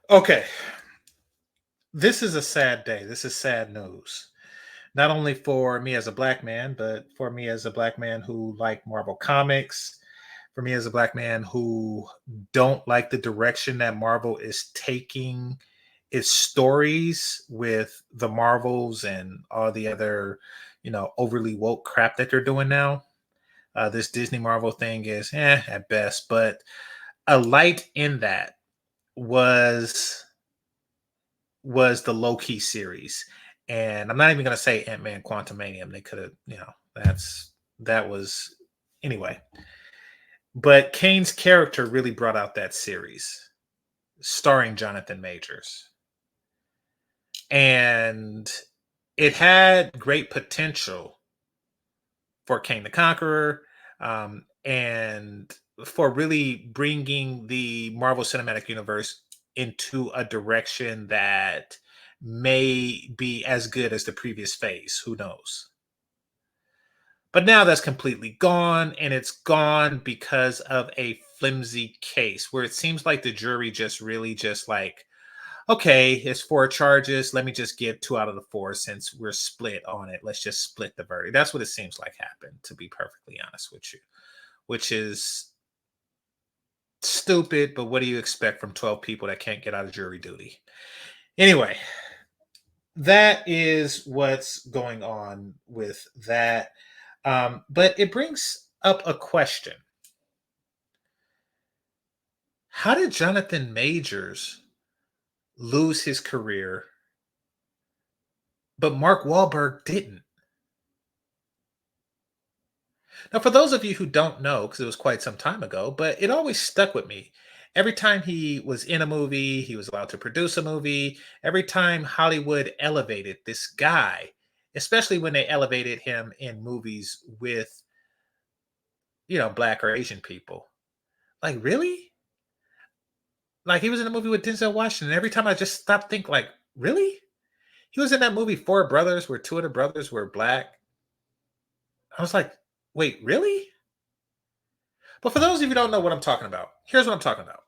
Okay, this is a sad day. This is sad news. Not only for me as a black man, but for me as a black man who like Marvel comics, for me as a black man who don't like the direction that Marvel is taking its stories with the Marvels and all the other, overly woke crap that they're doing now. This Disney Marvel thing is at best, but a light in that was the Loki series. And I'm not even going to say Ant-Man Quantumanium. They could have, that was anyway. But Kane's character really brought out that series, starring Johnathan Majors. And it had great potential for Kane the Conqueror, and for really bringing the Marvel Cinematic Universe into a direction that may be as good as the previous phase. Who knows? But now that's completely gone, and it's gone because of a flimsy case where it seems like the jury just really just like, okay, it's four charges. Let me just give two out of the four since we're split on it. Let's just split the verdict. That's what it seems like happened, to be perfectly honest with you, which is stupid. But what do you expect from 12 people that can't get out of jury duty? Anyway, that is what's going on with that. But it brings up a question. How did Jonathan Majors lose his career, but Mark Wahlberg didn't? Now, for those of you who don't know, because it was quite some time ago, but it always stuck with me. Every time he was in a movie, he was allowed to produce a movie. Every time Hollywood elevated this guy, especially when they elevated him in movies with, black or Asian people. Like, really? Like, he was in a movie with Denzel Washington. Every time I just stopped think, like, really? He was in that movie Four Brothers, where two of the brothers were black. I was like, wait, really? But for those of you who don't know what I'm talking about, here's what I'm talking about.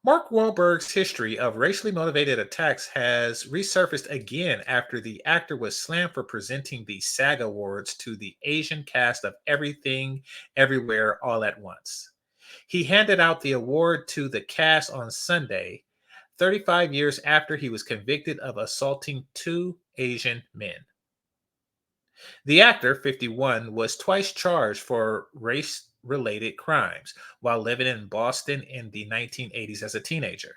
Mark Wahlberg's history of racially motivated attacks has resurfaced again after the actor was slammed for presenting the SAG Awards to the Asian cast of Everything, Everywhere, All at Once. He handed out the award to the cast on Sunday, 35 years after he was convicted of assaulting two Asian men. The actor, 51, was twice charged for race related crimes while living in Boston in the 1980s as a teenager.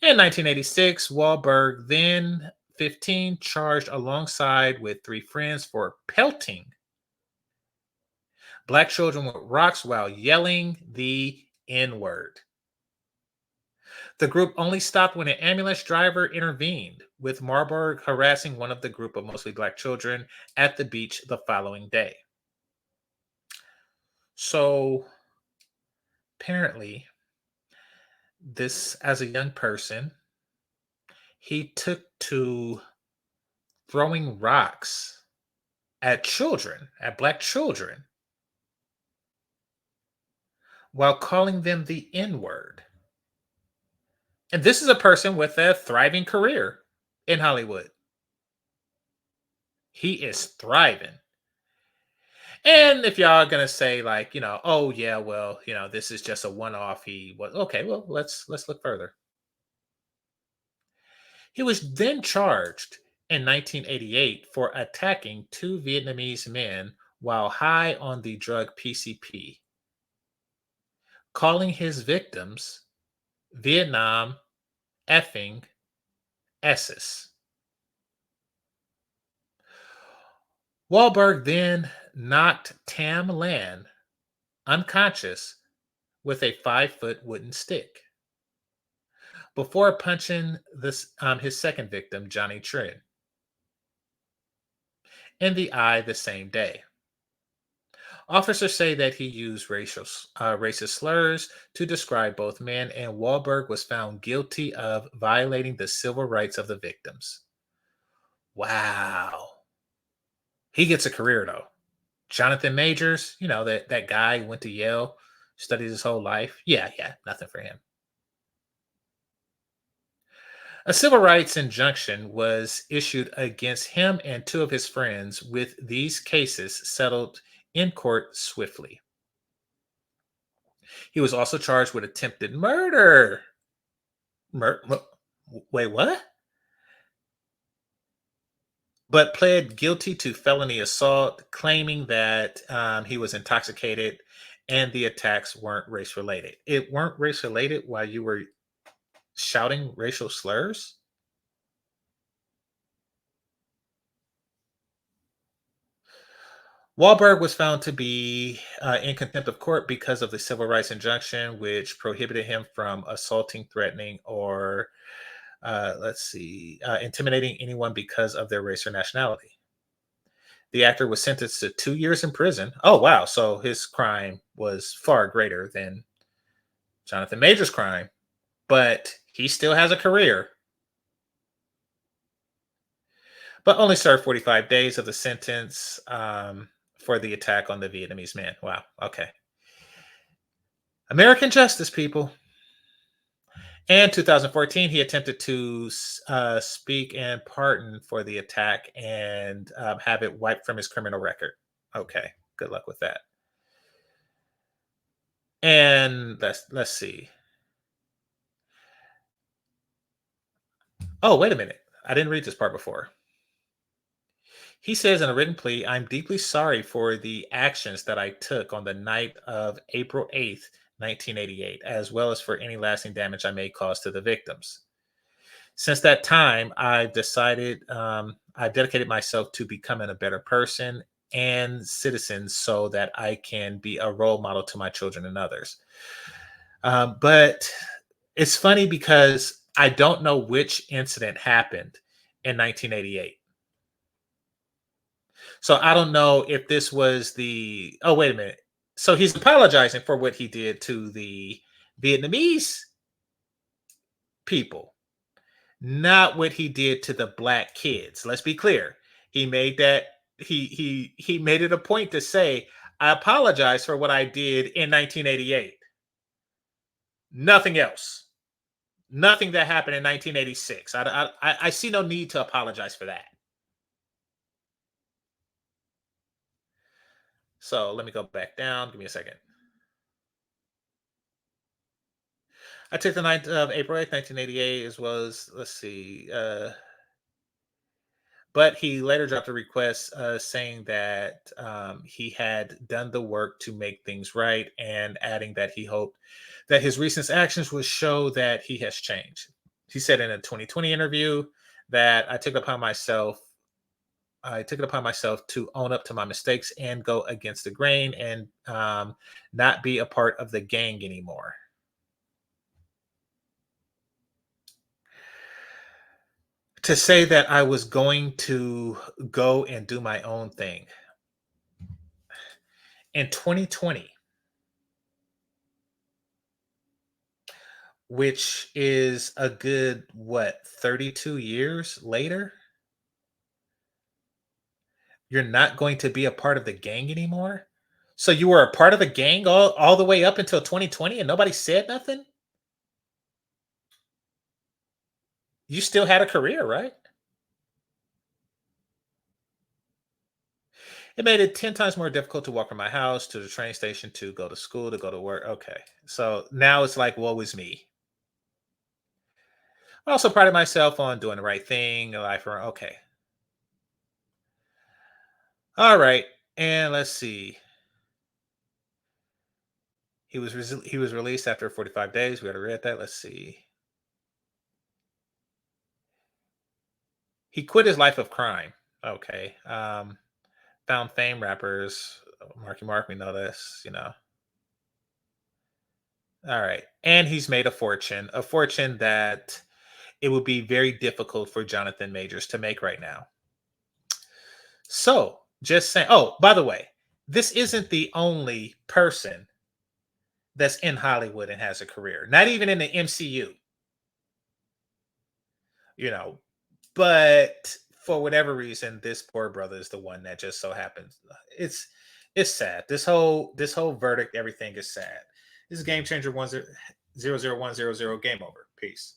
In 1986, Wahlberg, then 15, charged alongside with three friends for pelting black children with rocks while yelling the N word. The group only stopped when an ambulance driver intervened, with Marburg harassing one of the group of mostly black children at the beach the following day. So apparently, this as a young person, he took to throwing rocks at children, at black children, while calling them the N word. And this is a person with a thriving career in Hollywood. He is thriving. And if y'all are gonna say like, oh yeah, well, this is just a one-off. He was okay. Well, let's look further. He was then charged in 1988 for attacking two Vietnamese men while high on the drug PCP, calling his victims Vietnam effing S's. Wahlberg then knocked Tam Lan unconscious with a 5-foot wooden stick before punching his second victim, Johnny Trin, in the eye the same day. Officers say that he used racist slurs to describe both men, and Wahlberg was found guilty of violating the civil rights of the victims. Wow. He gets a career, though. Jonathan Majors, that guy who went to Yale, studied his whole life. Yeah, nothing for him. A civil rights injunction was issued against him and two of his friends, with these cases settled in court swiftly. He was also charged with attempted murder. Wait, what? But pled guilty to felony assault, claiming that he was intoxicated and the attacks weren't race related. It weren't race related while you were shouting racial slurs? Wahlberg was found to be in contempt of court because of the civil rights injunction, which prohibited him from assaulting, threatening, or intimidating anyone because of their race or nationality. The actor was sentenced to 2 years in prison. Oh, wow. So his crime was far greater than Johnathan Majors' crime, but he still has a career, but only served 45 days of the sentence for the attack on the Vietnamese man. Wow. Okay. American justice, people. And 2014, he attempted to speak and pardon for the attack and have it wiped from his criminal record. Okay, good luck with that. And let's see. Oh, wait a minute. I didn't read this part before. He says in a written plea, I'm deeply sorry for the actions that I took on the night of April 8th, 1988, as well as for any lasting damage I may cause to the victims. Since that time, I've dedicated myself to becoming a better person and citizen so that I can be a role model to my children and others. But it's funny because I don't know which incident happened in 1988. So I don't know if this was the. Oh, wait a minute. So he's apologizing for what he did to the Vietnamese people, not what he did to the black kids. Let's be clear. He made that he made it a point to say, I apologize for what I did in 1988. Nothing else. Nothing that happened in 1986. I see no need to apologize for that. So let me go back down. Give me a second. I took the night of April 8th, 1988, as well as, let's see, but he later dropped a request saying that he had done the work to make things right, and adding that he hoped that his recent actions would show that he has changed. He said in a 2020 interview that I took it upon myself to own up to my mistakes and go against the grain and not be a part of the gang anymore. To say that I was going to go and do my own thing in 2020, which is a good, what, 32 years later, you're not going to be a part of the gang anymore? So you were a part of the gang all the way up until 2020 and nobody said nothing? You still had a career, right? It made it 10 times more difficult to walk from my house to the train station, to go to school, to go to work. Okay. So now it's like, woe is me. I also prided myself on doing the right thing, life around. Okay. All right. And let's see. He was released after 45 days. We already read that. Let's see. He quit his life of crime. Okay. Found fame rappers. Marky Mark, we know this. All right. And he's made a fortune that it would be very difficult for Johnathan Majors to make right now. So just saying, oh, by the way, this isn't the only person that's in Hollywood and has a career, not even in the MCU, you know, but for whatever reason, this poor brother is the one that just so happens. It's sad. This whole verdict, everything is sad. This is Game Changer 10001000. Game over. Peace.